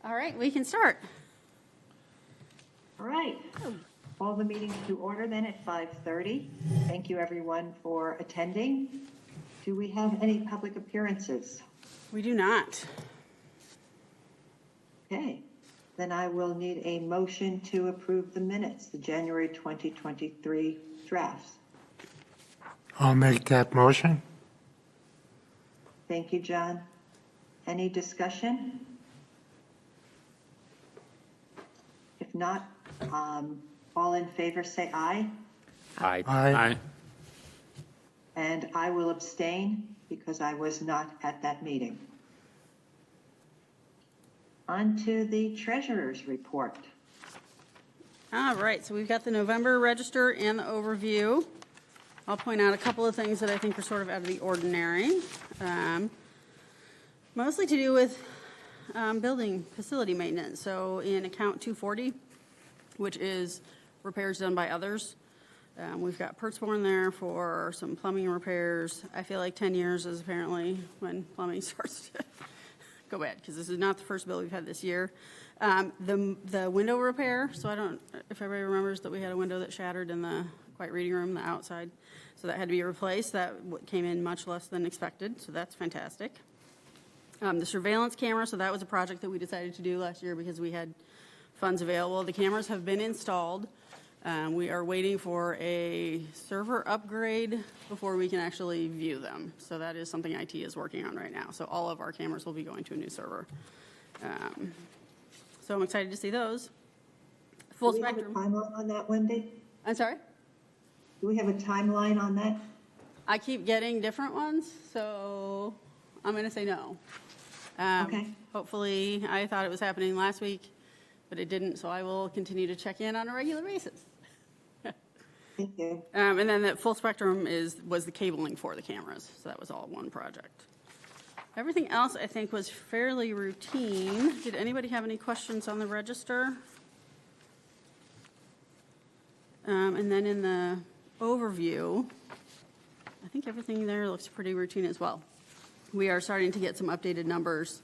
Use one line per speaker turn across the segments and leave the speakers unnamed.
All right, we can start.
All right. Call the meeting to order then at 5:30. Thank you everyone for attending. Do we have any public appearances?
We do not.
Okay, then I will need a motion to approve the minutes, the January 2023 drafts.
I'll make that motion.
Thank you, John. Any discussion? If not, all in favor say aye.
Aye.
Aye.
And I will abstain because I was not at that meeting. On to the treasurer's report.
All right, so we've got the November register and the overview. I'll point out a couple of things that I think are sort of out of the ordinary. Mostly to do with building facility maintenance. So in account 240, which is repairs done by others, we've got Pertsborn there for some plumbing repairs. I feel like 10 years is apparently when plumbing starts to go bad, because this is not the first bill we've had this year. The window repair, so I don't, if everybody remembers that we had a window that shattered in the quiet reading room, the outside, so that had to be replaced. That came in much less than expected, so that's fantastic. The surveillance camera, so that was a project that we decided to do last year because we had funds available. The cameras have been installed. We are waiting for a server upgrade before we can actually view them. So that is something IT is working on right now. So all of our cameras will be going to a new server. So I'm excited to see those. Full
Do we have a
spectrum.
timeline on that, Wendy?
I'm sorry?
Do we have a timeline on that?
I keep getting different ones, so I'm going to say no.
Okay.
Hopefully, I thought it was happening last week, but it didn't, so I will continue to check in on a regular basis.
Thank you.
And then the full spectrum was the cabling for the cameras, so that was all one project. Everything else, I think, was fairly routine. Did anybody have any questions on the register? And then in the overview, I think everything there looks pretty routine as well. We are starting to get some updated numbers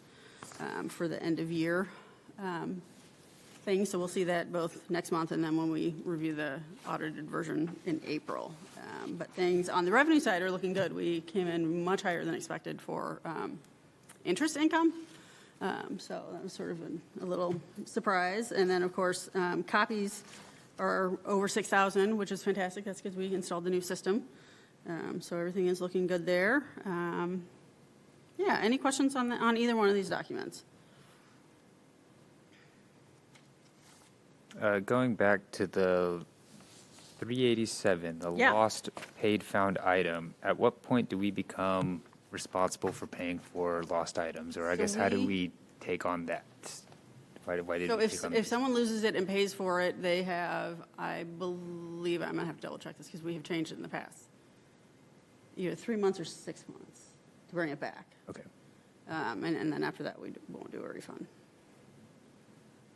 for the end of year thing, so we'll see that both next month and then when we review the audited version in April. But things on the revenue side are looking good. We came in much higher than expected for interest income, so that was sort of a little surprise. And then, of course, copies are over 6,000, which is fantastic. That's because we installed the new system. So everything is looking good there. Yeah, any questions on either one of these documents?
Going back to the 387, the lost paid found item, at what point do we become responsible for paying for lost items? Or I guess how do we take on that? Why did we take on
So if
this?
someone loses it and pays for it, they have, I believe, I'm going to have to double check this because we have changed it in the past. Either 3 months or 6 months to bring it back.
Okay.
And then after that, we won't do a refund.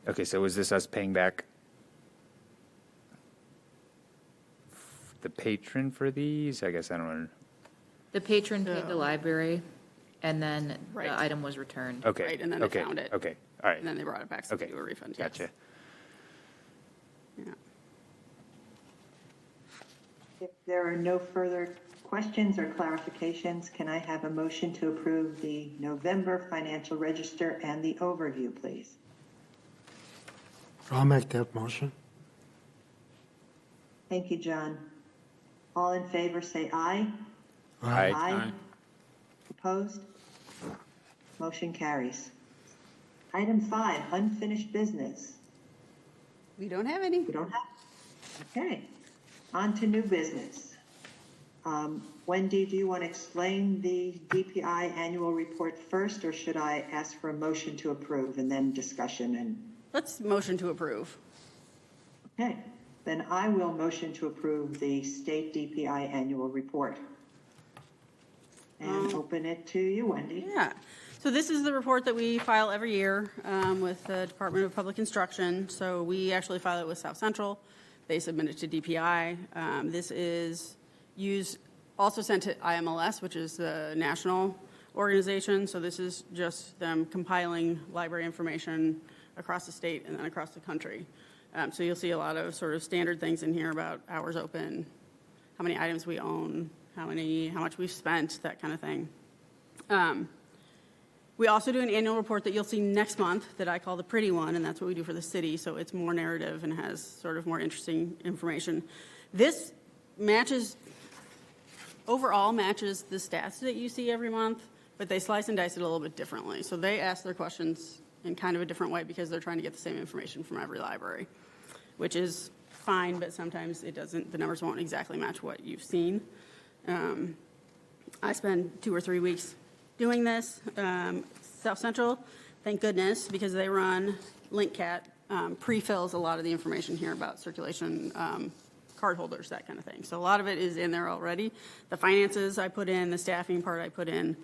Okay, so is this us paying back the patron for these? I guess I don't know.
The patron paid the library, and then
Right.
the item was returned.
Okay.
Right, and then they
okay.
found it.
Okay. All right.
And then they brought it back, so
Okay.
we do a refund. Yes.
Gotcha.
Yeah.
If there are no further questions or clarifications, can I have a motion to approve the November financial register and the overview, please?
I'll make that motion.
Thank you, John. All in favor say aye.
Aye.
Aye. Opposed? Motion carries. Item 5, unfinished business.
We don't have any.
We don't have? Okay. On to new business. Wendy, do you want to explain the DPI annual report first, or should I ask for a motion to approve and then discussion? And
Let's motion to approve.
okay, then I will motion to approve the state DPI annual report. And open it to you, Wendy.
Yeah. So this is the report that we file every year with the Department of Public Instruction. So we actually file it with South Central. They submit it to DPI. This is also sent to IMLS, which is the national organization. So this is just them compiling library information across the state and then across the country. So you'll see a lot of sort of standard things in here about hours open, how many items we own, how much we've spent, that kind of thing. We also do an annual report that you'll see next month that I call the pretty one, and that's what we do for the city, so it's more narrative and has sort of more interesting information. This overall matches the stats that you see every month, but they slice and dice it a little bit differently. So they ask their questions in kind of a different way because they're trying to get the same information from every library, which is fine, but sometimes it doesn't, the numbers won't exactly match what you've seen. I spend 2 or 3 weeks doing this. South Central, thank goodness, because they run LinkCat, pre-fills a lot of the information here about circulation, card holders, that kind of thing. So a lot of it is in there already. The finances I put in, the staffing part I put in.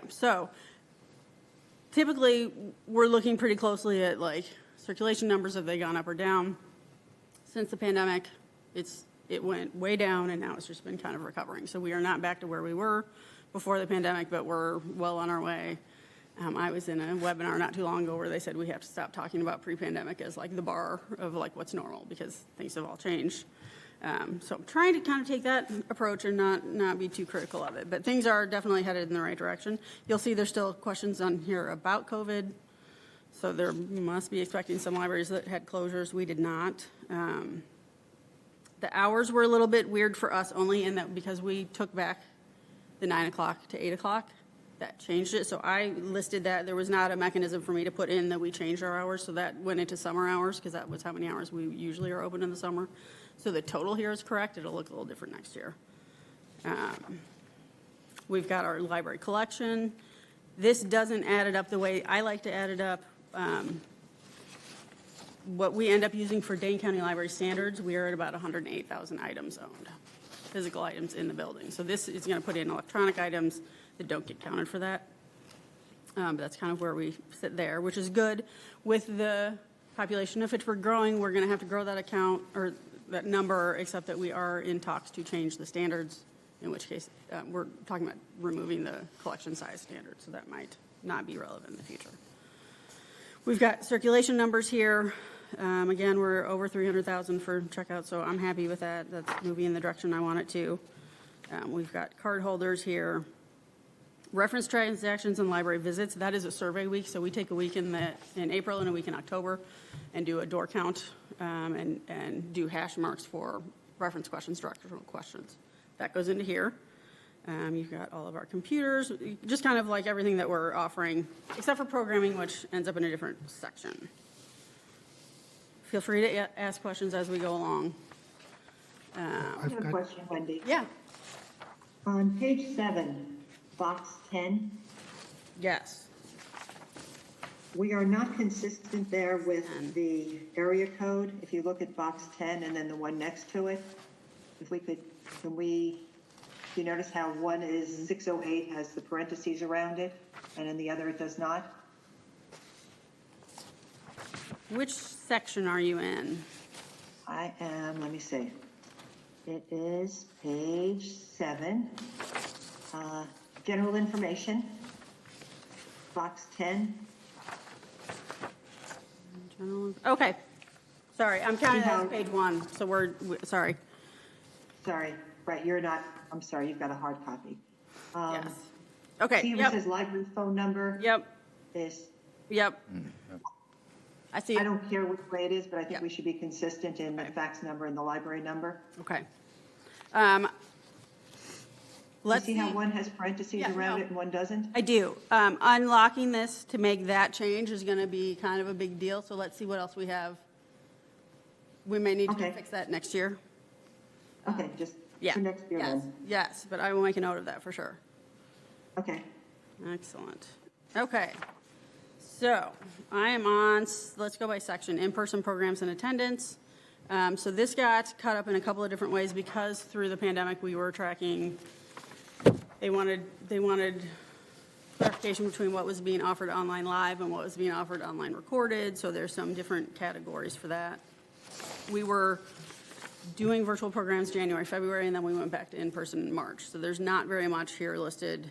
So typically we're looking pretty closely at like circulation numbers. Have they gone up or down? Since the pandemic, it went way down, and now it's just been kind of recovering. So we are not back to where we were before the pandemic, but we're well on our way. I was in a webinar not too long ago where they said we have to stop talking about pre-pandemic as like the bar of like what's normal because things have all changed. So I'm trying to kind of take that approach and not be too critical of it. But things are definitely headed in the right direction. You'll see there's still questions on here about COVID. So there must be expecting some libraries that had closures. We did not. The hours were a little bit weird for us only in that because we took back the 9 o'clock to 8 o'clock, that changed it. So I listed that. There was not a mechanism for me to put in that we changed our hours. So that went into summer hours because that was how many hours we usually are open in the summer. So the total here is correct. It'll look a little different next year. We've got our library collection. This doesn't add it up the way I like to add it up. What we end up using for Dane County Library standards, we are at about 108,000 items owned, physical items in the building. So this is going to put in electronic items that don't get counted for that. But that's kind of where we sit there, which is good. With the population of Fitchburg growing, we're going to have to grow that account or that number, except that we are in talks to change the standards, in which case we're talking about removing the collection size standard, so that might not be relevant in the future. We've got circulation numbers here. Again, we're over 300,000 for checkout, so I'm happy with that. That's moving in the direction I want it to. We've got card holders here. Reference transactions and library visits, that is a survey week, so we take a week in April and a week in October and do a door count and do hash marks for reference questions, directional questions. That goes into here. You've got all of our computers, just kind of like everything that we're offering, except for programming, which ends up in a different section. Feel free to ask questions as we go along.
I have a question, Wendy.
Yeah.
On page 7, box 10,
Yes.
we are not consistent there with the area code. If you look at box 10 and then the one next to it, if we could, do you notice how one is 608 has the parentheses around it and in the other it does not?
Which section are you in?
I am, let me see. It is page 7, general information, box 10.
Okay. Sorry, I'm counting that as page 1, so sorry.
Sorry, right, you're not, I'm sorry, you've got a hard copy.
Yes. Okay,
See where it says library phone number?
Yep.
Is,
Yep. I see
I
it.
don't care which way it is, but I think
Yep.
we should be consistent in the
Okay.
fax number and the library number.
Okay.
You
Let's
see how one has parentheses
Yeah,
around
no.
it and one doesn't?
I do. Unlocking this to make that change is going to be kind of a big deal, so let's see what else we have. We may need to
Okay.
fix that next year.
Okay, just
Yeah.
for next year
Yes.
then.
Yes, but I will make a note of that for sure.
Okay,
Excellent. Okay. So I am on, let's go by section, in-person programs and attendance. So this got cut up in a couple of different ways because through the pandemic we were tracking, they wanted clarification between what was being offered online live and what was being offered online recorded. So there's some different categories for that. We were doing virtual programs January, February, and then we went back to in-person in March. So there's not very much here listed.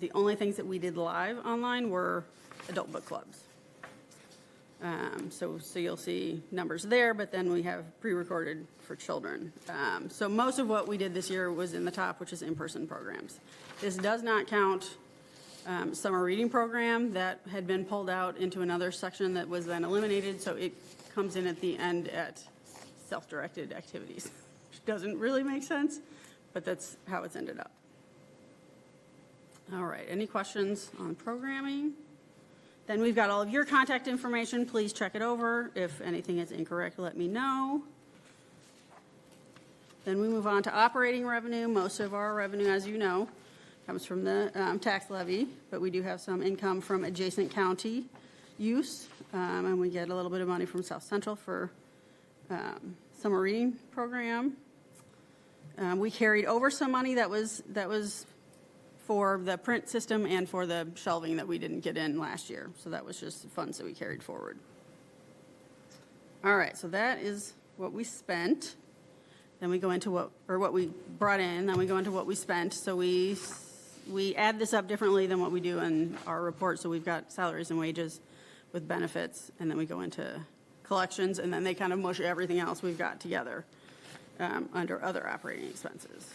The only things that we did live online were adult book clubs. So you'll see numbers there, but then we have pre-recorded for children. So most of what we did this year was in the top, which is in-person programs. This does not count summer reading program that had been pulled out into another section that was then eliminated, so it comes in at the end at self-directed activities, which doesn't really make sense, but that's how it's ended up. All right, any questions on programming? Then we've got all of your contact information. Please check it over. If anything is incorrect, let me know. Then we move on to operating revenue. Most of our revenue, as you know, comes from the tax levy, but we do have some income from adjacent county use, and we get a little bit of money from South Central for summer reading program. We carried over some money that was for the print system and for the shelving that we didn't get in last year. So that was just funds that we carried forward. All right, so that is what we spent. Then we go into what we brought in, then we go into what we spent. So we add this up differently than what we do in our report. So we've got salaries and wages with benefits, and then we go into collections, and then they kind of mush everything else we've got together under other operating expenses.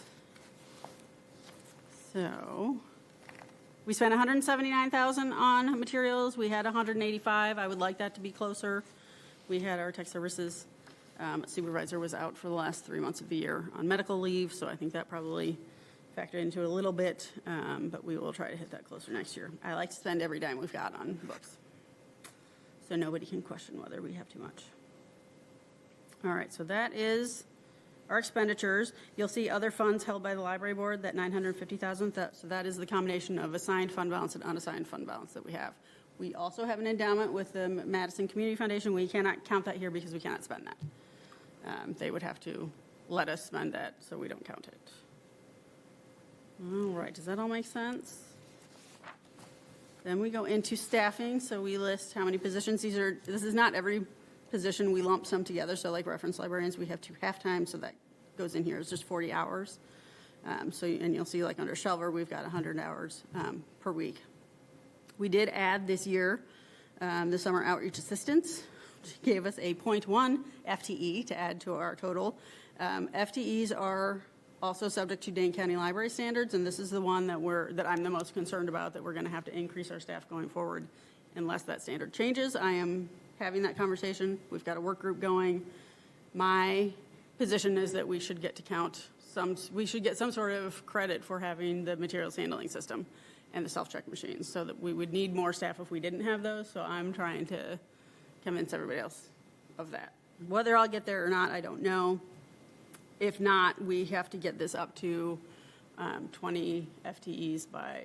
So we spent $179,000 on materials. We had $185,000. I would like that to be closer. We had our tech services supervisor was out for the last 3 months of the year on medical leave, so I think that probably factored into a little bit, but we will try to hit that closer next year. I like to spend every dime we've got on books, so nobody can question whether we have too much. All right, so that is our expenditures. You'll see other funds held by the library board, that $950,000. So that is the combination of assigned fund balance and unassigned fund balance that we have. We also have an endowment with the Madison Community Foundation. We cannot count that here because we cannot spend that. They would have to let us spend that, so we don't count it. All right, does that all make sense? Then we go into staffing. So we list how many positions. This is not every position. We lump some together. So like reference librarians, we have 2 half-time, so that goes in here. It's just 40 hours. And you'll see like under Shelver, we've got 100 hours per week. We did add this year the summer outreach assistants, which gave us a 0.1 FTE to add to our total. FTEs are also subject to Dane County Library standards, and this is the one that I'm the most concerned about, that we're going to have to increase our staff going forward unless that standard changes. I am having that conversation. We've got a work group going. My position is that we should get some sort of credit for having the materials handling system and the self-check machines, so that we would need more staff if we didn't have those. So I'm trying to convince everybody else of that. Whether I'll get there or not, I don't know. If not, we have to get this up to 20 FTEs by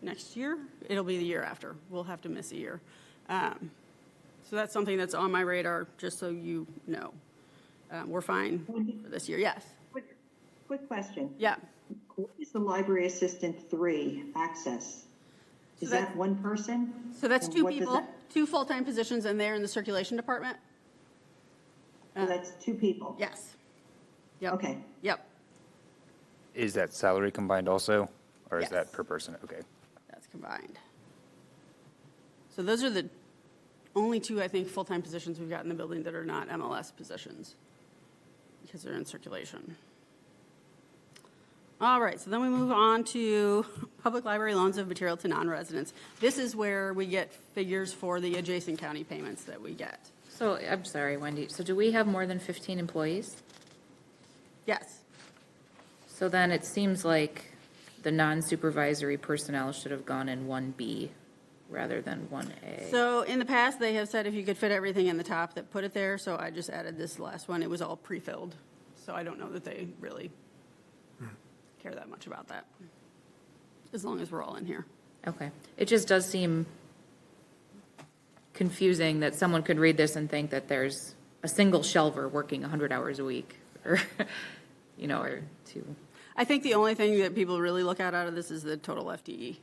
next year. It'll be the year after. We'll have to miss a year. So that's something that's on my radar, just so you know. We're fine for this year. Yes?
Quick question.
Yeah.
What is the library assistant 3 access? Is that one person?
So that's
And
2
what does
people,
that-
2 full-time positions, and they're in the circulation department.
So that's 2 people?
Yes. Yep.
Okay.
Yep.
Is that salary combined also, or is
Yes.
that per person? Okay.
That's combined. So those are the only 2, I think, full-time positions we've got in the building that are not MLS positions because they're in circulation. All right, so then we move on to public library loans of material to non-residents. This is where we get figures for the adjacent county payments that we get.
So, I'm sorry, Wendy, so do we have more than 15 employees?
Yes.
So then it seems like the non-supervisory personnel should have gone in 1B rather than 1A.
So in the past, they have said if you could fit everything in the top, that put it there. So I just added this last one. It was all pre-filled. So I don't know that they really care that much about that, as long as we're all in here.
Okay. It just does seem confusing that someone could read this and think that there's a single shelver working 100 hours a week, or, or 2.
I think the only thing that people really look at out of this is the total FTE,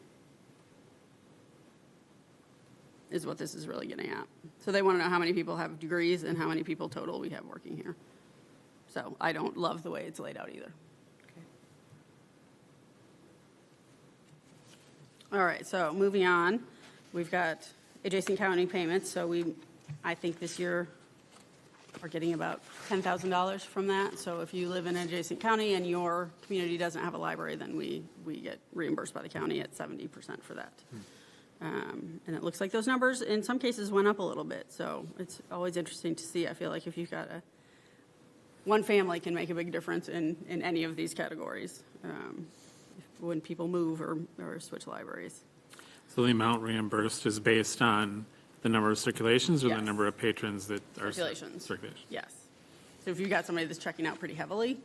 is what this is really getting at. So they want to know how many people have degrees and how many people total we have working here. So I don't love the way it's laid out either. All right, so moving on, we've got adjacent county payments. So I think this year are getting about $10,000 from that. So if you live in an adjacent county and your community doesn't have a library, then we get reimbursed by the county at 70% for that. And it looks like those numbers in some cases went up a little bit. So it's always interesting to see. I feel like if you've got one family can make a big difference in any of these categories when people move or switch libraries.
So the amount reimbursed is based on the number of circulations or the
Yes.
number of patrons that are
Circulations.
Circulation.
Yes. So if you've got somebody that's checking out pretty heavily,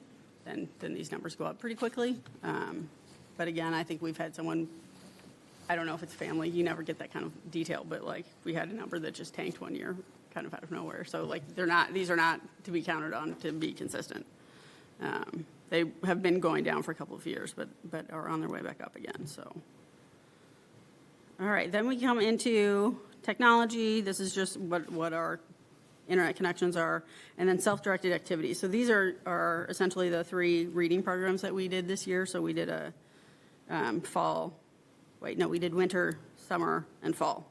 then these numbers go up pretty quickly. But again, I think we've had someone, I don't know if it's family, you never get that kind of detail, but like we had a number that just tanked one year kind of out of nowhere. So like these are not to be counted on to be consistent. They have been going down for a couple of years, but are on their way back up again, so. All right, then we come into technology. This is just what our internet connections are, and then self-directed activities. So these are essentially the 3 reading programs that we did this year. So we did we did winter, summer, and fall.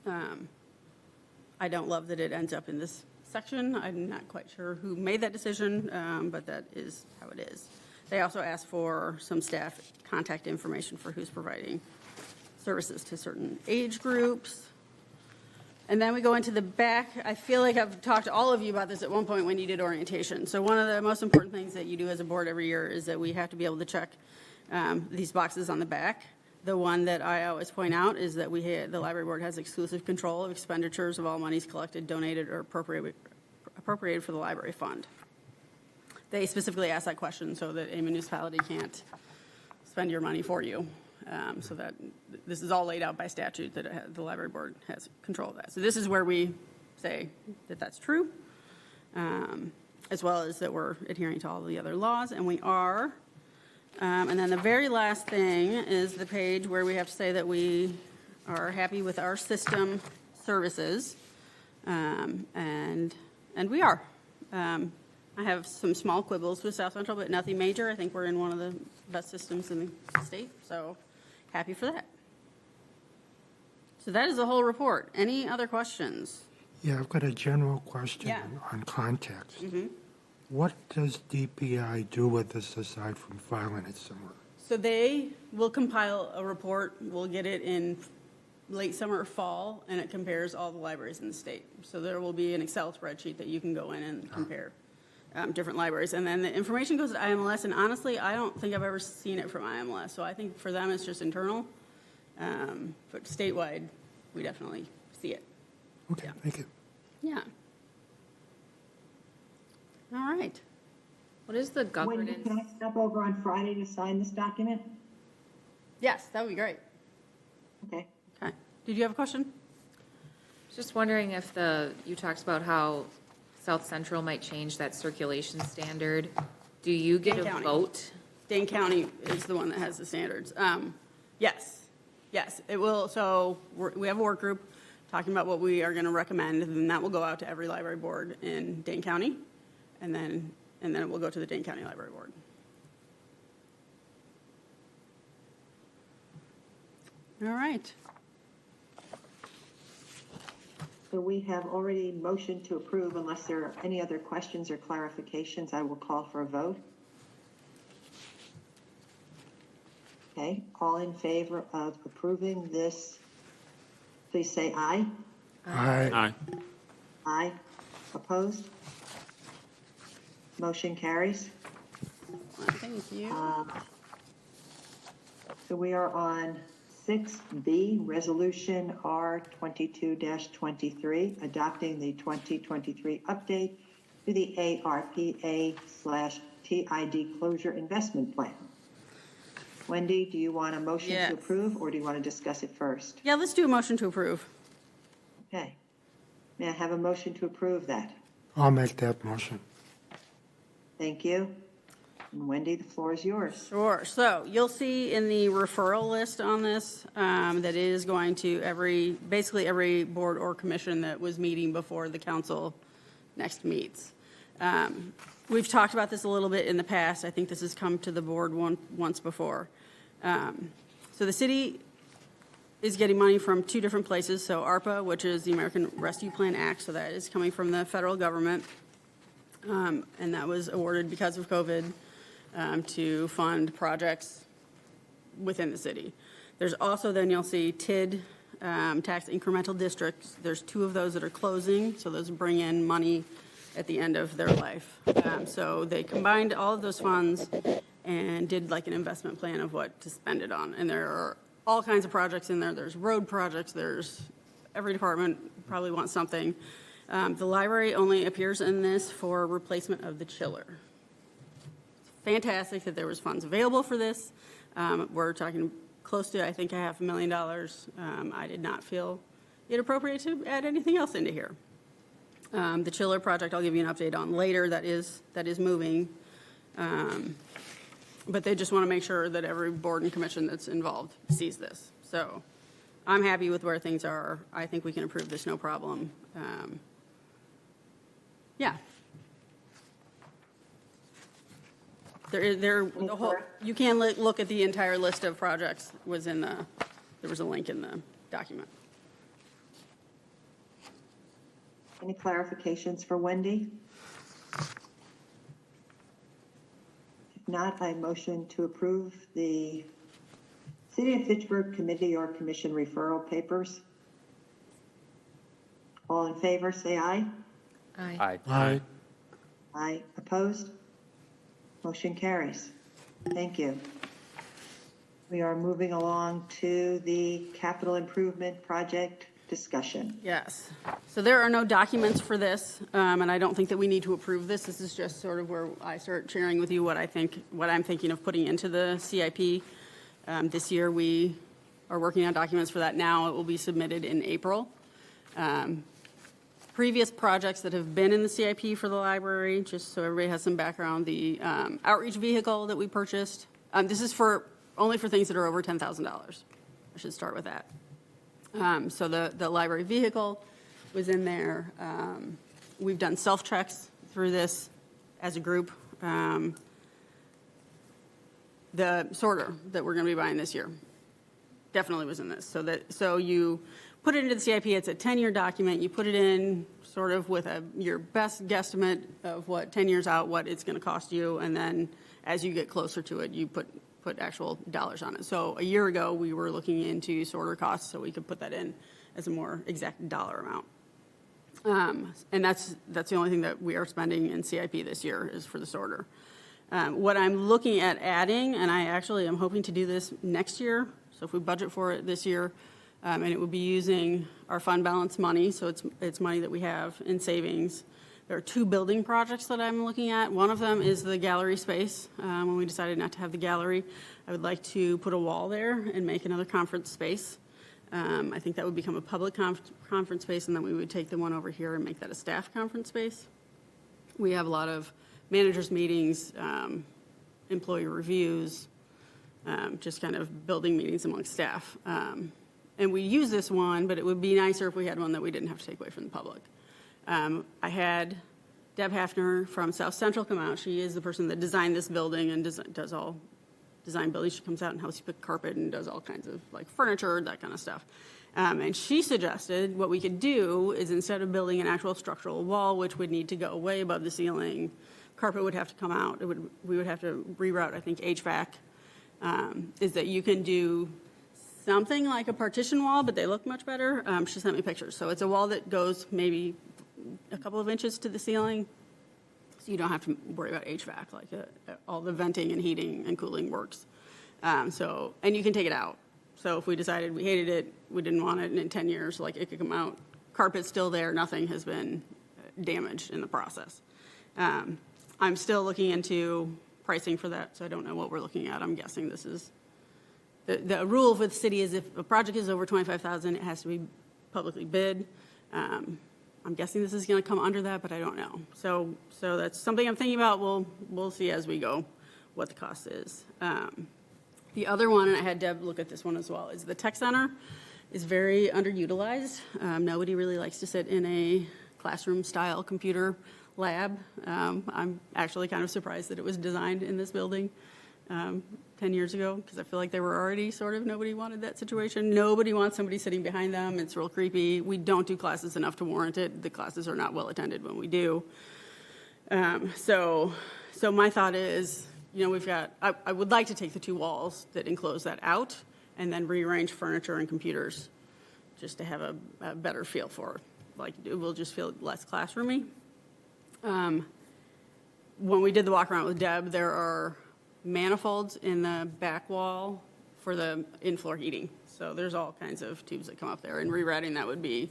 I don't love that it ends up in this section. I'm not quite sure who made that decision, but that is how it is. They also asked for some staff contact information for who's providing services to certain age groups. And then we go into the back. I feel like I've talked to all of you about this at one point when you did orientation. So one of the most important things that you do as a board every year is that we have to be able to check these boxes on the back. The one that I always point out is that the library board has exclusive control of expenditures of all monies collected, donated, or appropriated for the library fund. They specifically ask that question so that a municipality can't spend your money for you. So that this is all laid out by statute that the library board has control of that. So this is where we say that that's true, as well as that we're adhering to all the other laws, and we are. And then the very last thing is the page where we have to say that we are happy with our system services, and we are. I have some small quibbles with South Central, but nothing major. I think we're in one of the best systems in the state, so happy for that. So that is the whole report. Any other questions?
Yeah, I've got a general question
Yeah.
on context. What does DPI do with this aside from filing it somewhere?
So they will compile a report. We'll get it in late summer or fall, and it compares all the libraries in the state. So there will be an Excel spreadsheet that you can go in and compare different libraries. And then the information goes to IMLS, and honestly, I don't think I've ever seen it from IMLS. So I think for them, it's just internal. But statewide, we definitely see it.
Okay, thank you.
Yeah. All right.
What is the
Wendy,
governance?
can I stop over on Friday to sign this document?
Yes, that would be great.
Okay.
Okay. Did you have a question?
Just wondering if you talked about how South Central might change that circulation standard. Do you get
Dane
a
County.
vote?
Dane County is the one that has the standards. Yes, it will. So we have a work group talking about what we are going to recommend, and that will go out to every library board in Dane County, and then it will go to the Dane County Library Board. All right.
So we have already motioned to approve. Unless there are any other questions or clarifications, I will call for a vote. Okay, all in favor of approving this, please say aye.
Aye.
Aye.
Aye. Opposed? Motion carries.
Thank you.
So we are on 6B, Resolution R 22-23, adopting the 2023 update to the ARPA/TID closure investment plan. Wendy, do you want a motion
Yes.
to approve, or do you want to discuss it first?
Yeah, let's do a motion to approve.
Okay. May I have a motion to approve that?
I'll make that motion.
Thank you. And Wendy, the floor is yours.
Sure. So you'll see in the referral list on this that is going to basically every board or commission that was meeting before the council next meets. We've talked about this a little bit in the past. I think this has come to the board once before. So the city is getting money from two different places. So ARPA, which is the American Rescue Plan Act, so that is coming from the federal government. And that was awarded because of COVID to fund projects within the city. There's also, then you'll see TID, tax incremental districts. There's two of those that are closing, so those bring in money at the end of their life. So they combined all of those funds and did like an investment plan of what to spend it on. And there are all kinds of projects in there. There's road projects. There's every department probably wants something. The library only appears in this for replacement of the chiller. Fantastic that there was funds available for this. We're talking close to, I think, $500,000. I did not feel it appropriate to add anything else into here. The chiller project, I'll give you an update on later. That is moving. But they just want to make sure that every board and commission that's involved sees this. So I'm happy with where things are. I think we can approve this, no problem. Yeah. The whole, you can look at the entire list of projects was in there was a link in the document.
Any clarifications for Wendy? If not, I motion to approve the City of Fitchburg Committee or Commission referral papers. All in favor, say aye.
Aye.
Aye.
Aye. Opposed? Motion carries. Thank you. We are moving along to the capital improvement project discussion.
Yes. So there are no documents for this, and I don't think that we need to approve this. This is just sort of where I start sharing with you what I'm thinking of putting into the CIP. This year we are working on documents for that now. It will be submitted in April. Previous projects that have been in the CIP for the library, just so everybody has some background, the outreach vehicle that we purchased. This is only for things that are over $10,000. I should start with that. So the library vehicle was in there. We've done self-checks through this as a group. The sorter that we're going to be buying this year definitely was in this. So you put it into the CIP. It's a 10-year document. You put it in sort of with your best guesstimate of what 10 years out, what it's going to cost you, and then as you get closer to it, you put actual dollars on it. So a year ago, we were looking into sorter costs, so we could put that in as a more exact dollar amount. And that's the only thing that we are spending in CIP this year is for the sorter. What I'm looking at adding, and I actually am hoping to do this next year, so if we budget for it this year, and it would be using our fund balance money, so it's money that we have in savings. There are two building projects that I'm looking at. One of them is the gallery space. When we decided not to have the gallery, I would like to put a wall there and make another conference space. I think that would become a public conference space, and then we would take the one over here and make that a staff conference space. We have a lot of managers' meetings, employee reviews, just kind of building meetings among staff. And we use this one, but it would be nicer if we had one that we didn't have to take away from the public. I had Deb Hafner from South Central come out. She is the person that designed this building and does all design buildings. She comes out and helps you pick carpet and does all kinds of like furniture, that kind of stuff. And she suggested what we could do is instead of building an actual structural wall, which would need to go way above the ceiling, carpet would have to come out. We would have to reroute, I think, HVAC, is that you can do something like a partition wall, but they look much better. She sent me pictures. So it's a wall that goes maybe a couple of inches to the ceiling, so you don't have to worry about HVAC, like all the venting and heating and cooling works. And you can take it out. So if we decided we hated it, we didn't want it, and in 10 years, like it could come out, carpet's still there, nothing has been damaged in the process. I'm still looking into pricing for that, so I don't know what we're looking at. I'm guessing this is the rule for the city is if a project is over $25,000, it has to be publicly bid. I'm guessing this is going to come under that, but I don't know. So that's something I'm thinking about. We'll see as we go what the cost is. The other one, and I had Deb look at this one as well, is the tech center is very underutilized. Nobody really likes to sit in a classroom-style computer lab. I'm actually kind of surprised that it was designed in this building 10 years ago, because I feel like they were already sort of, nobody wanted that situation. Nobody wants somebody sitting behind them. It's real creepy. We don't do classes enough to warrant it. The classes are not well attended when we do. So my thought is, we've got, I would like to take the two walls that enclose that out and then rearrange furniture and computers just to have a better feel for it. Like, it will just feel less classroomy. When we did the walk around with Deb, there are manifolds in the back wall for the in-floor heating. So there's all kinds of tubes that come up there, and rerouting that would be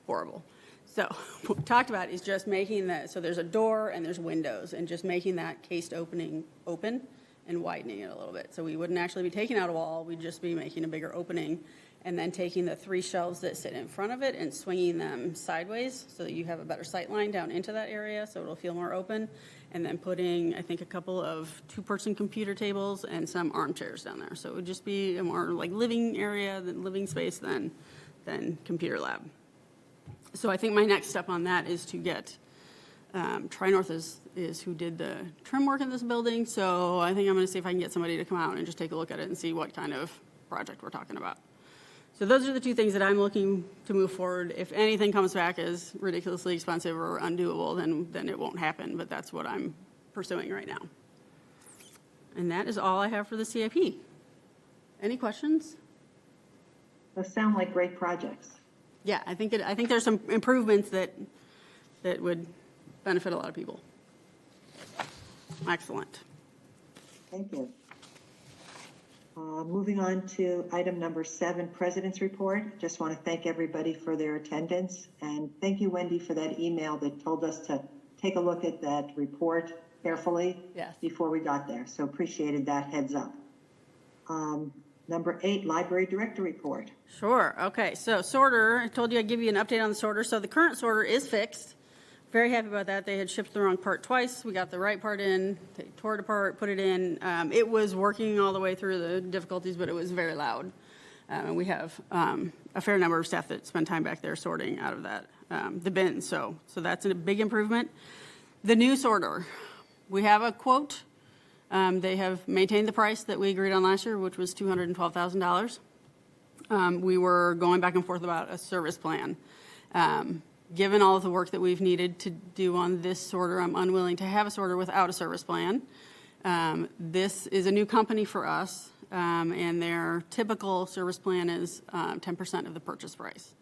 horrible. So what we talked about is just making that, so there's a door and there's windows, and just making that cased opening open and widening it a little bit. So we wouldn't actually be taking out a wall, we'd just be making a bigger opening, and then taking the 3 shelves that sit in front of it and swinging them sideways so that you have a better sight line down into that area, so it'll feel more open. And then putting, I think, a couple of 2-person computer tables and some armchairs down there. So it would just be a more like living area, living space than computer lab. So I think my next step on that is to get, Tri-North is who did the trim work in this building. So I think I'm going to see if I can get somebody to come out and just take a look at it and see what kind of project we're talking about. So those are the 2 things that I'm looking to move forward. If anything comes back as ridiculously expensive or undoable, then it won't happen, but that's what I'm pursuing right now. And that is all I have for the CIP. Any questions?
Those sound like great projects.
Yeah, I think there's some improvements that would benefit a lot of people. Excellent.
Thank you. Moving on to item number 7, President's Report. Just want to thank everybody for their attendance. And thank you, Wendy, for that email that told us to take a look at that report carefully before we got there. So appreciated that heads up. Number 8, Library Director Report.
Sure. Okay. So sorter, I told you I'd give you an update on the sorter. So the current sorter is fixed. Very happy about that. They had shipped the wrong part twice. We got the right part in. They tore it apart, put it in. It was working all the way through the difficulties, but it was very loud. And we have a fair number of staff that spend time back there sorting out of that, the bins. So that's a big improvement. The new sorter, we have a quote. They have maintained the price that we agreed on last year, which was $212,000. We were going back and forth about a service plan. Given all of the work that we've needed to do on this sorter, I'm unwilling to have a sorter without a service plan. This is a new company for us, and their typical service plan is 10% of the purchase price,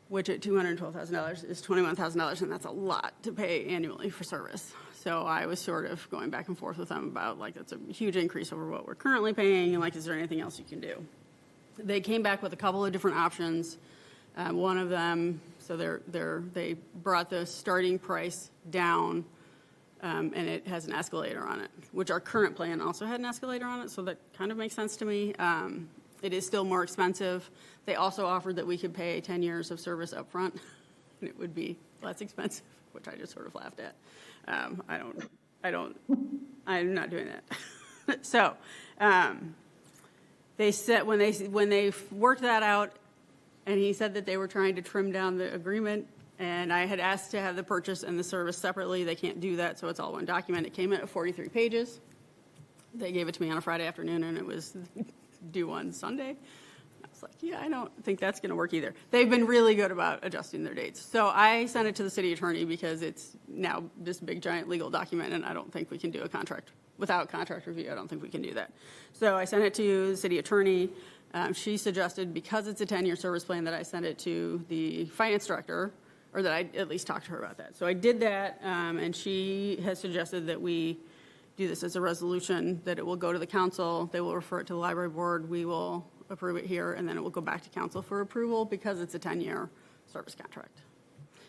which at $212,000 is $21,000, and that's a lot to pay annually for service. So I was sort of going back and forth with them about, like, that's a huge increase over what we're currently paying, and, like, is there anything else you can do? They came back with a couple of different options. One of them, so they brought the starting price down, and it has an escalator on it, which our current plan also had an escalator on it, so that kind of makes sense to me. It is still more expensive. They also offered that we could pay 10 years of service up front, and it would be less expensive, which I just sort of laughed at. I'm not doing that. So they said when they worked that out, and he said that they were trying to trim down the agreement, and I had asked to have the purchase and the service separately. They can't do that, so it's all one document. It came in at 43 pages. They gave it to me on a Friday afternoon, and it was due on Sunday. I was like, yeah, I don't think that's going to work either. They've been really good about adjusting their dates. So I sent it to the city attorney because it's now this big, giant legal document, and I don't think we can do a contract. Without contract review, I don't think we can do that. So I sent it to the city attorney. She suggested, because it's a 10-year service plan, that I send it to the finance director, or that I at least talk to her about that. So I did that, and she has suggested that we do this as a resolution, that it will go to the council, they will refer it to the library board, we will approve it here, and then it will go back to council for approval because it's a 10-year service contract.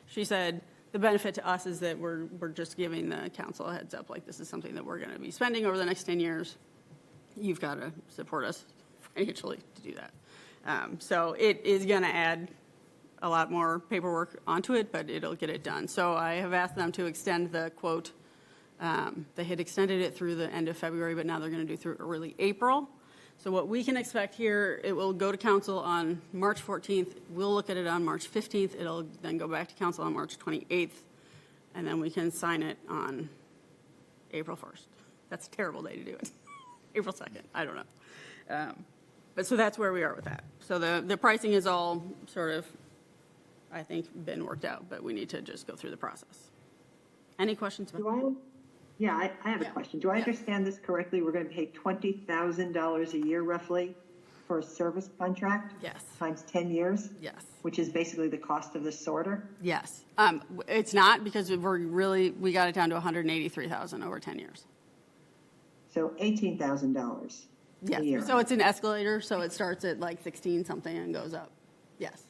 She said the benefit to us is that we're just giving the council a heads up, like, this is something that we're going to be spending over the next 10 years. You've got to support us financially to do that. So it is going to add a lot more paperwork onto it, but it'll get it done. So I have asked them to extend the quote. They had extended it through the end of February, but now they're going to do through early April. So what we can expect here, it will go to council on March 14th. We'll look at it on March 15th. It'll then go back to council on March 28th. and then we can sign it on April 1st. That's a terrible day to do it. April 2nd, I don't know. But so that's where we are with that. So the pricing is all sort of, I think, been worked out, but we need to just go through the process. Any questions?
I have a question. Do I understand this correctly? We're going to pay $20,000 a year roughly for a service contract?
Yes.
Times 10 years?
Yes.
Which is basically the cost of the sorter?
Yes. It's not, because we got it down to 183,000 over 10 years.
So $18,000 a year.
Yes. So it's an escalator, so it starts at like 16 something and goes up. Yes.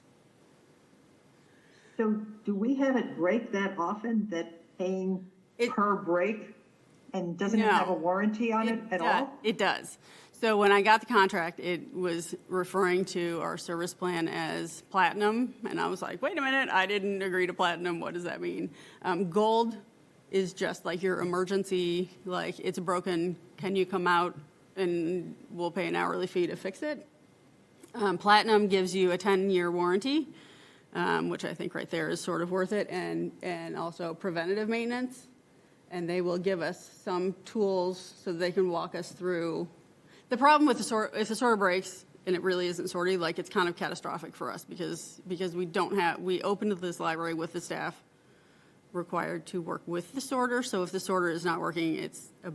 So do we have it break that often, that paying per break, and doesn't it
No.
have a warranty on it at all?
It does. So when I got the contract, it was referring to our service plan as platinum, and I was like, wait a minute, I didn't agree to platinum. What does that mean? Gold is just like your emergency, like it's broken, can you come out and we'll pay an hourly fee to fix it? Platinum gives you a 10-year warranty, which I think right there is sort of worth it, and also preventative maintenance. And they will give us some tools so they can walk us through. The problem with if the sorter breaks, and it really isn't sorting, like it's kind of catastrophic for us because we opened this library with the staff required to work with the sorter. So if the sorter is not working, it's a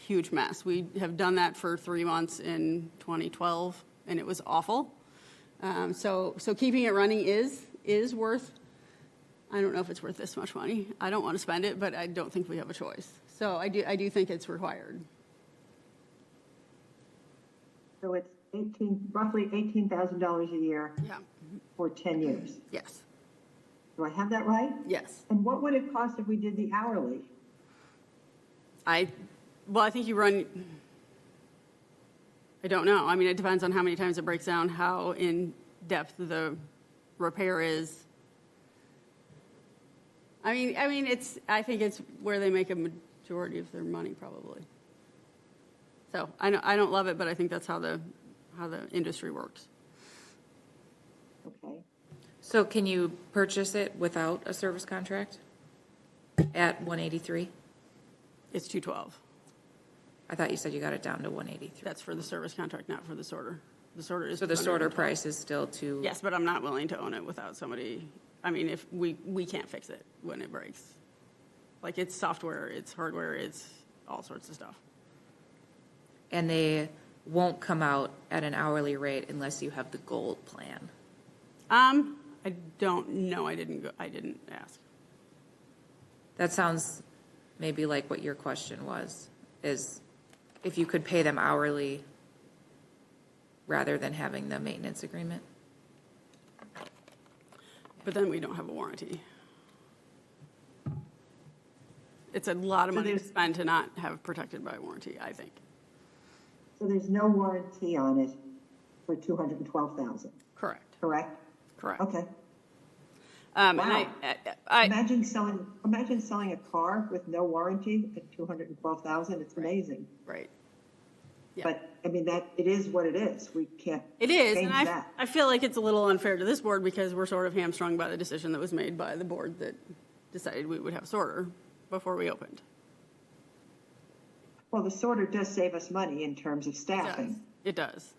huge mess. We have done that for 3 months in 2012, and it was awful. So keeping it running is worth. I don't know if it's worth this much money. I don't want to spend it, but I don't think we have a choice. So I do think it's required.
So it's roughly $18,000 a year
Yeah.
for 10 years.
Yes.
Do I have that right?
Yes.
And what would it cost if we did the hourly?
I think you run. I don't know. I mean, it depends on how many times it breaks down, how in depth the repair is. I mean, I think it's where they make a majority of their money, probably. So I don't love it, but I think that's how the industry works.
Okay.
So can you purchase it without a service contract at 183?
It's 212.
I thought you said you got it down to 183.
That's for the service contract, not for the sorter. The sorter is.
So the sorter
212.
price is still to.
Yes, but I'm not willing to own it without somebody. I mean, if we can't fix it when it breaks. Like, it's software, it's hardware, it's all sorts of stuff.
And they won't come out at an hourly rate unless you have the gold plan.
I don't know. I didn't ask.
That sounds maybe like what your question was, is if you could pay them hourly rather than having the maintenance agreement.
But then we don't have a warranty. It's a lot of
So
money to
there's-
spend to not have protected by warranty, I think.
So there's no warranty on it for $212,000,
Correct.
correct?
Correct.
Okay.
And
Wow.
I
Imagine selling a car with no warranty at $212,000. It's amazing.
right. Yeah.
But I mean, it is what it is. We can't
It is,
change
and
that.
I feel like it's a little unfair to this board because we're sort of hamstrung by the decision that was made by the board that decided we would have sorter before we opened.
Well, the sorter does save us money in terms of staffing.
It does.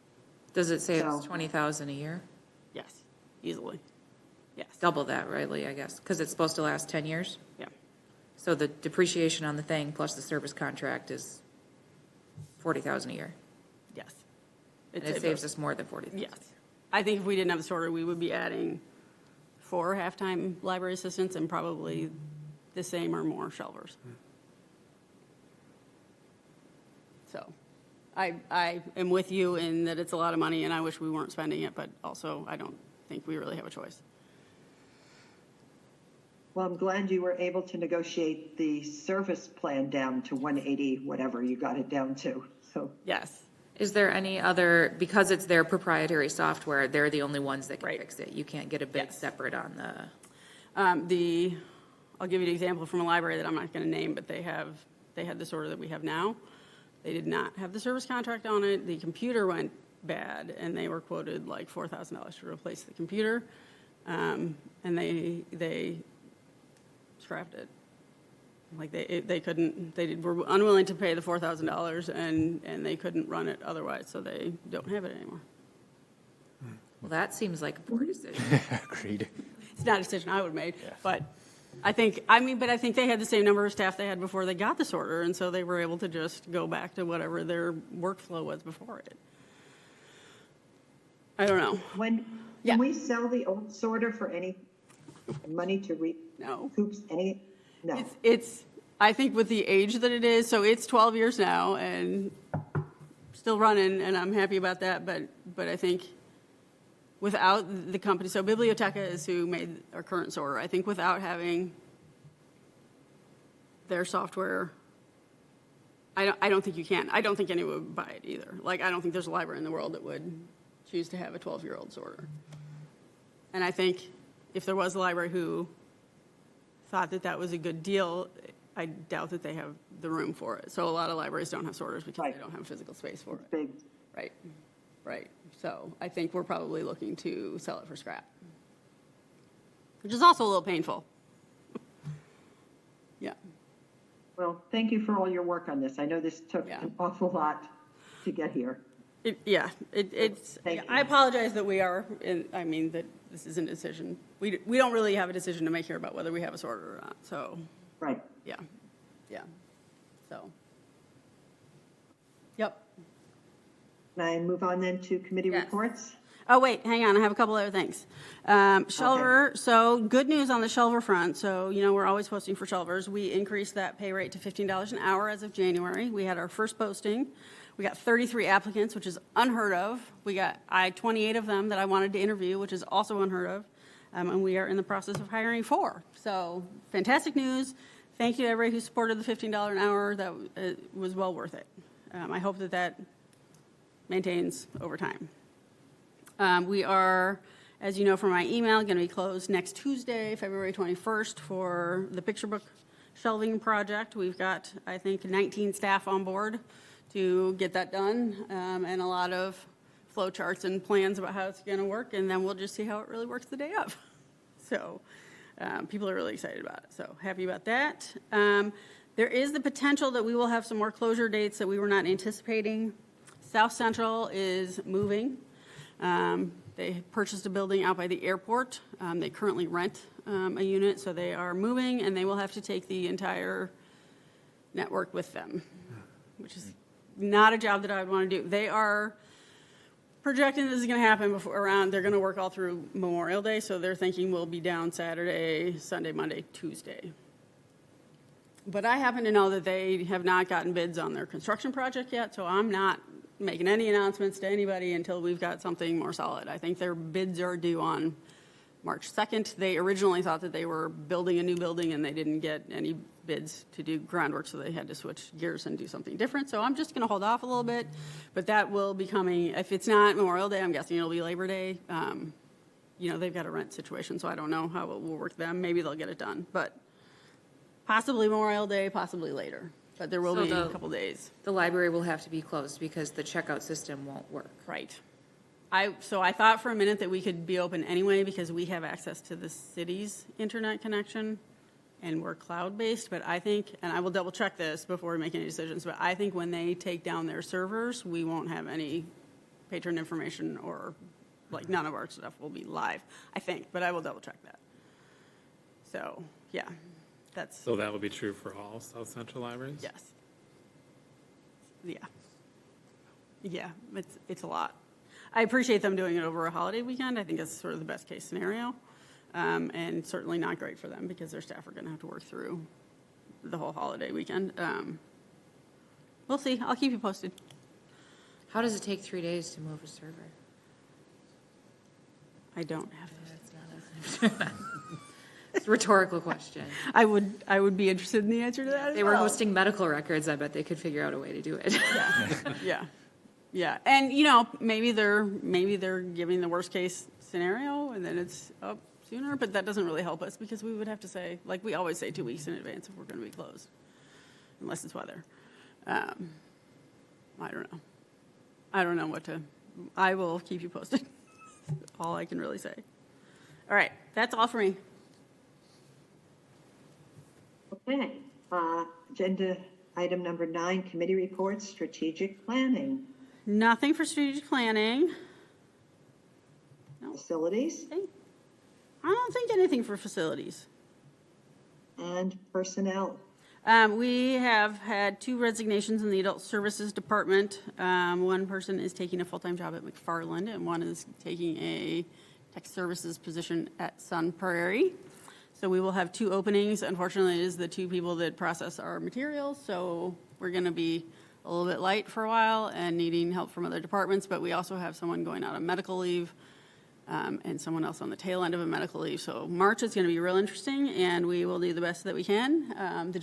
Does it save us
So-
$20,000 a year?
Yes, easily. Yes.
Double that, really, I guess, because it's supposed to last 10 years?
Yeah.
So the depreciation on the thing plus the service contract is 40,000 a year.
Yes.
And it saves us more than 40,000.
Yes. I think if we didn't have the sorter, we would be adding 4 half-time library assistants and probably the same or more shelvers. So I am with you in that it's a lot of money and I wish we weren't spending it, but also I don't think we really have a choice.
Well, I'm glad you were able to negotiate the service plan down to 180, whatever you got it down to. So
Yes.
Is there any other, because it's their proprietary software, they're the only ones that can
Right.
fix it? You can't get a bid
Yes.
separate on the,
I'll give you an example from a library that I'm not going to name, but they had the sorter that we have now. They did not have the service contract on it. The computer went bad, and they were quoted like $4,000 to replace the computer, and they scrapped it. Like they couldn't, were unwilling to pay the $4,000 and they couldn't run it otherwise, so they don't have it anymore.
Well, that seems like a poor decision.
Agreed.
It's not a decision I would have made,
Yeah.
but I think they had the same number of staff they had before they got this order, and so they were able to just go back to whatever their workflow was before it. I don't know.
Can we sell the old sorter for any money to
No.
recoup any? No.
It's, I think with the age that it is, so it's 12 years now and still running, and I'm happy about that, but I think without the company, so Biblioteca is who made our current sorter. I think without having their software, I don't think you can. I don't think anyone would buy it either. Like, I don't think there's a library in the world that would choose to have a 12-year-old sorter. And I think if there was a library who thought that that was a good deal, I doubt that they have the room for it. So a lot of libraries don't have sorters because
Right.
they don't have physical space for it.
Big.
Right. So I think we're probably looking to sell it for scrap, which is also a little painful. Yeah.
Well, thank you for all your work on this. I know this took
Yeah.
an awful lot to get here.
It's.
Thank you.
I apologize that that this isn't a decision. We don't really have a decision to make here about whether we have a sorter or not. So
Right.
yeah. So. Yep.
Can I move on then to committee
Yes.
reports?
Oh, wait, hang on, I have a couple other things. Shelver, so good news on the shelver front. So, we're always posting for shelvers. We increased that pay rate to $15 an hour as of January. We had our first posting. We got 33 applicants, which is unheard of. I had 28 of them that I wanted to interview, which is also unheard of. And we are in the process of hiring 4. So, fantastic news. Thank you to everybody who supported the $15 an hour. That was well worth it. I hope that maintains over time. We are, as you know from my email, going to be closed next Tuesday, February 21st, for the picture book shelving project. We've got, I think, 19 staff on board to get that done, and a lot of flow charts and plans about how it's going to work, and then we'll just see how it really works the day of. So people are really excited about it, so happy about that. There is the potential that we will have some more closure dates that we were not anticipating. South Central is moving. They purchased a building out by the airport. They currently rent a unit, so they are moving, and they will have to take the entire network with them, which is not a job that I would want to do. They are projecting this is going to happen they're going to work all through Memorial Day, so they're thinking we'll be down Saturday, Sunday, Monday, Tuesday. But I happen to know that they have not gotten bids on their construction project yet, so I'm not making any announcements to anybody until we've got something more solid. I think their bids are due on March 2nd. They originally thought that they were building a new building and they didn't get any bids to do groundwork, so they had to switch gears and do something different. So I'm just going to hold off a little bit, but that will be coming. If it's not Memorial Day, I'm guessing it'll be Labor Day. They've got a rent situation, so I don't know how it will work them. Maybe they'll get it done, but possibly Memorial Day, possibly later. But there will be a couple days.
The library will have to be closed because the checkout system won't work.
Right. So I thought for a minute that we could be open anyway because we have access to the city's internet connection and we're cloud-based, but I think, and I will double check this before we make any decisions, but I think when they take down their servers, we won't have any patron information or none of our stuff will be live, I think, but I will double check that. So, yeah.
So that will be true for all South Central libraries?
Yes. Yeah, it's a lot. I appreciate them doing it over a holiday weekend. I think that's sort of the best case scenario. And certainly not great for them because their staff are going to have to work through the whole holiday weekend. We'll see. I'll keep you posted.
How does it take 3 days to move a server?
I don't have
That's not It's a rhetorical question.
I would be interested in the answer to that.
They were hosting medical records. I bet they could figure out a way to do it.
Yeah. And maybe they're giving the worst case scenario, and then it's up sooner. But that doesn't really help us because we would have to say, like we always say, 2 weeks in advance if we're going to be closed, unless it's weather. I don't know. I don't know what to. I will keep you posted. All I can really say. All right, that's all for me.
Okay. Agenda item number 9, committee reports, strategic planning,
Nothing for strategic planning.
facilities,
Okay. I don't think anything for facilities.
and personnel.
We have had 2 resignations in the Adult Services Department. One person is taking a full-time job at McFarland, and one is taking a tech services position at Sun Prairie. So we will have 2 openings. Unfortunately, it is the 2 people that process our materials, so we're going to be a little bit light for a while and needing help from other departments, but we also have someone going out on medical leave. And someone else on the tail end of a medical leave. So March is going to be real interesting, and we will do the best that we can. The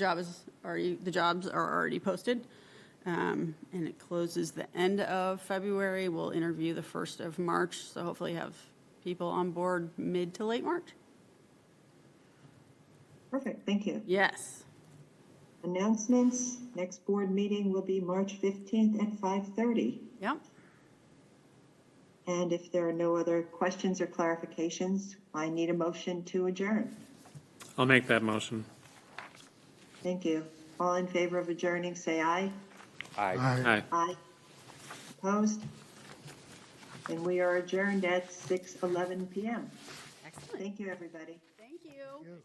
jobs are already posted, and it closes the end of February. We'll interview the 1st of March, so hopefully have people on board mid to late March.
Perfect, thank you.
Yes.
Announcements, next board meeting will be March 15th at 5:30.
Yep.
And if there are no other questions or clarifications, I need a motion to adjourn.
I'll make that motion.
Thank you. All in favor of adjourning, say aye.
Aye.
Aye.
Aye. Opposed? And we are adjourned at 6:11 PM.
Excellent.
Thank you, everybody.
Thank you.